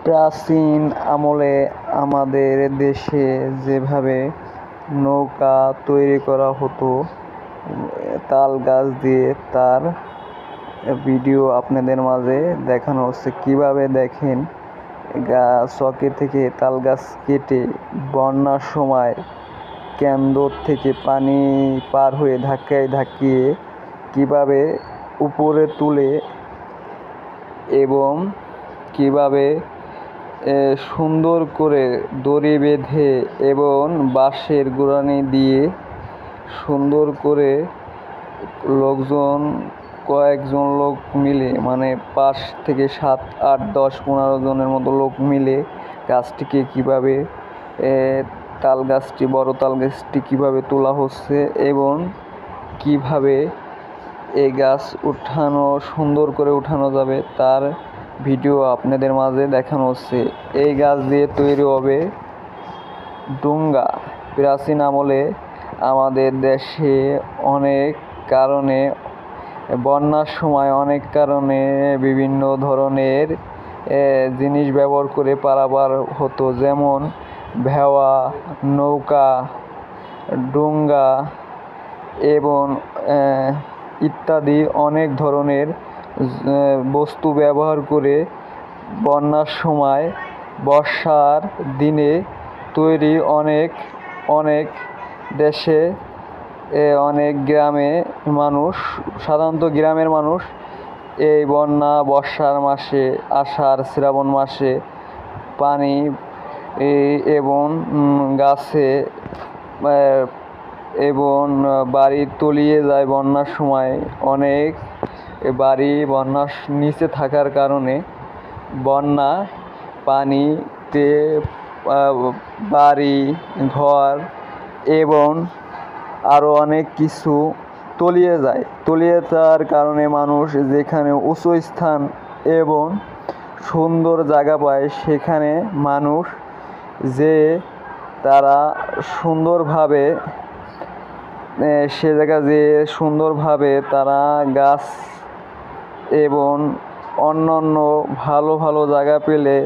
প্রাচীন আমলে আমাদের দেশে যেভাবে নৌকা তৈরি করা হতো তাল গাছ দিয়ে, তার ভিডিও আপনাদের মাঝে দেখানো হচ্ছে। কিভাবে দেখেন চকে থেকে তাল গাছ কেটে বন্যার সময় কেন্দ্র থেকে পানি পার হয়ে ধাক্কিয়ে কিভাবে উপরে তুলে এবং কিভাবে সুন্দর করে দড়ি বেঁধে এবং বাঁশের গুঁড়ানি দিয়ে সুন্দর করে কয়েকজন লোক মিলে, মানে 5 থেকে 7, 8, 10, 15 জনের মতো লোক মিলে গাছটিকে কিভাবে বড় তাল গাছটি কিভাবে তোলা হচ্ছে এবং কিভাবে এই গাছ সুন্দর করে উঠানো যাবে তার ভিডিও আপনাদের মাঝে দেখানো হচ্ছে। এই গাছ দিয়ে তৈরি হবে ডুঙ্গা। প্রাচীন আমলে আমাদের দেশে অনেক কারণে বন্যার সময় অনেক কারণে বিভিন্ন ধরনের জিনিস ব্যবহার করে পারাপার হতো, যেমন ভেওয়া, নৌকা, ডুঙ্গা এবং ইত্যাদি অনেক ধরনের বস্তু ব্যবহার করে বন্যার সময় বর্ষার দিনে তৈরি অনেক দেশে অনেক গ্রামে মানুষ, সাধারণত গ্রামের মানুষ এই বর্ষার মাসে, আষাঢ় শ্রাবণ মাসে পানি এবং গাছে এবং বাড়ি তলিয়ে যায়। বন্যার সময় অনেক বাড়ি বন্যার নিচে থাকার কারণে বন্যা পানিতে বাড়ি ঘর এবং আরও অনেক কিছু তলিয়ে যাওয়ার কারণে মানুষ যেখানে উঁচু স্থান এবং সুন্দর জায়গা পায় সেখানে মানুষ তারা সুন্দরভাবে তারা গাছ এবং অন্যান্য ভালো জায়গা পেলে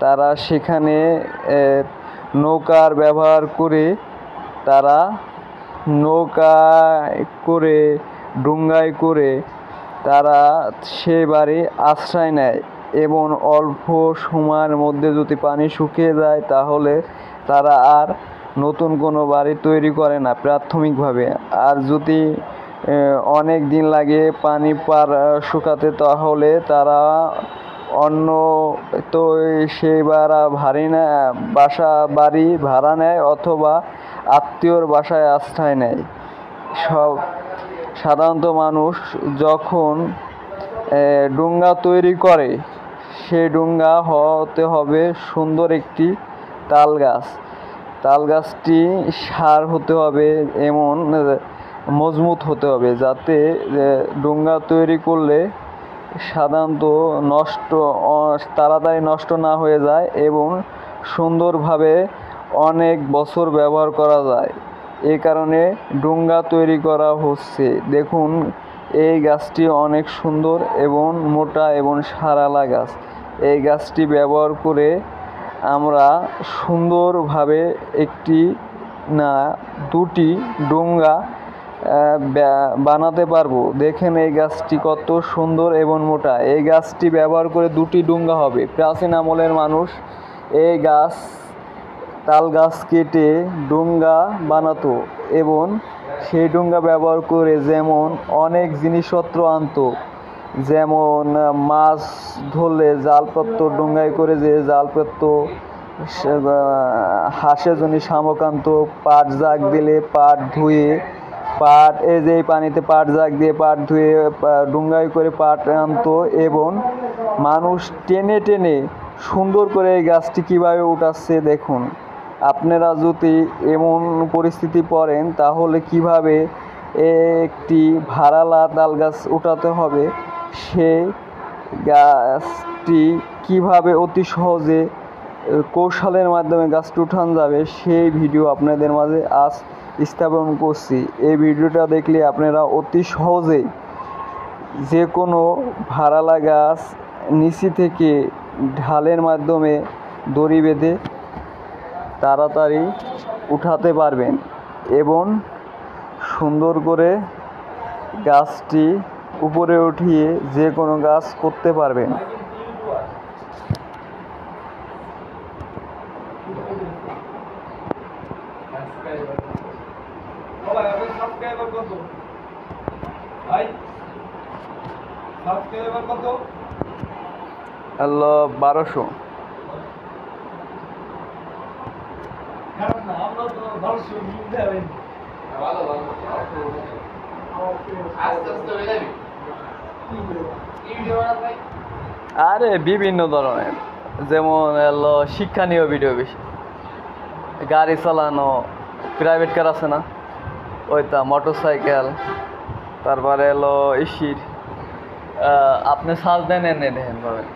তারা সেখানে নৌকার ব্যবহার করে তারা ডুঙ্গায় করে তারা সে বাড়ি আশ্রয় নেয় এবং অল্প সময়ের মধ্যে যদি পানি শুকিয়ে যায় তাহলে তারা আর নতুন কোনো বাড়ি তৈরি করে না প্রাথমিকভাবে। আর যদি অনেক দিন লাগে পানি শুকাতে তাহলে তারা অন্য সেই বাড়ি ভাড়া নেয় অথবা আত্মীয়র বাসায় আশ্রয় নেয়। সাধারণত মানুষ যখন ডুঙ্গা তৈরি করে সেই ডুঙ্গা হতে হবে সুন্দর একটি তাল গাছটি সার হতে হবে এমন মজবুত হতে হবে, যাতে ডুঙ্গা তৈরি করলে সাধারণত তাড়াতাড়ি নষ্ট না হয়ে যায় এবং সুন্দরভাবে অনেক বছর ব্যবহার করা যায়। এই কারণে ডুঙ্গা তৈরি করা হচ্ছে। দেখুন, এই গাছটি অনেক সুন্দর এবং মোটা এবং সারালা গাছ। এই গাছটি ব্যবহার করে আমরা সুন্দরভাবে একটি না দুটি ডুঙ্গা বানাতে পারবো। দেখেন এই গাছটি কত সুন্দর এবং মোটা। এই গাছটি ব্যবহার করে 2টি ডুঙ্গা হবে। প্রাচীন আমলের মানুষ এই তাল গাছ কেটে ডুঙ্গা বানাতো এবং সেই ডুঙ্গা ব্যবহার করে যেমন অনেক জিনিসপত্র আনতো, যেমন মাছ ধরলে জাল পড়তো ডুঙ্গায় করে, যে জাল পড়তো, হাঁসের জন্য শামুক আনতো, পাট জাগ দিলে এই পানিতে পাট জাগ দিয়ে পাট ধুয়ে ডুঙ্গায় করে পাট আনতো এবং মানুষ টেনে সুন্দর করে এই গাছটি কীভাবে উঠাচ্ছে দেখুন। আপনারা যদি এমন পরিস্থিতি পড়েন তাহলে কিভাবে একটি ভাড়ালা তাল গাছ উঠাতে হবে, সেই গাছটি কিভাবে অতি সহজে কৌশলের মাধ্যমে গাছটি উঠানো যাবে সেই ভিডিও আপনাদের মাঝে আজ স্থাপন করছি। এই ভিডিওটা দেখলে আপনারা অতি সহজেই যে কোনো ভাড়ালা গাছ নিচে থেকে ঢালের মাধ্যমে দড়ি বেঁধে তাড়াতাড়ি উঠাতে পারবেন এবং সুন্দর করে গাছটি উপরে উঠিয়ে যে কোনো গাছ করতে পারবেন। হ্যালো 1200। আরে বিভিন্ন ধরনের, যেমন হলো শিক্ষণীয় ভিডিও, বেশি গাড়ি চালানো, প্রাইভেট কার আছে না ওইটা, মোটর সাইকেল, তারপরে হলো ইসির আপনি সাজ দেন এনে দেখেন পাবেন।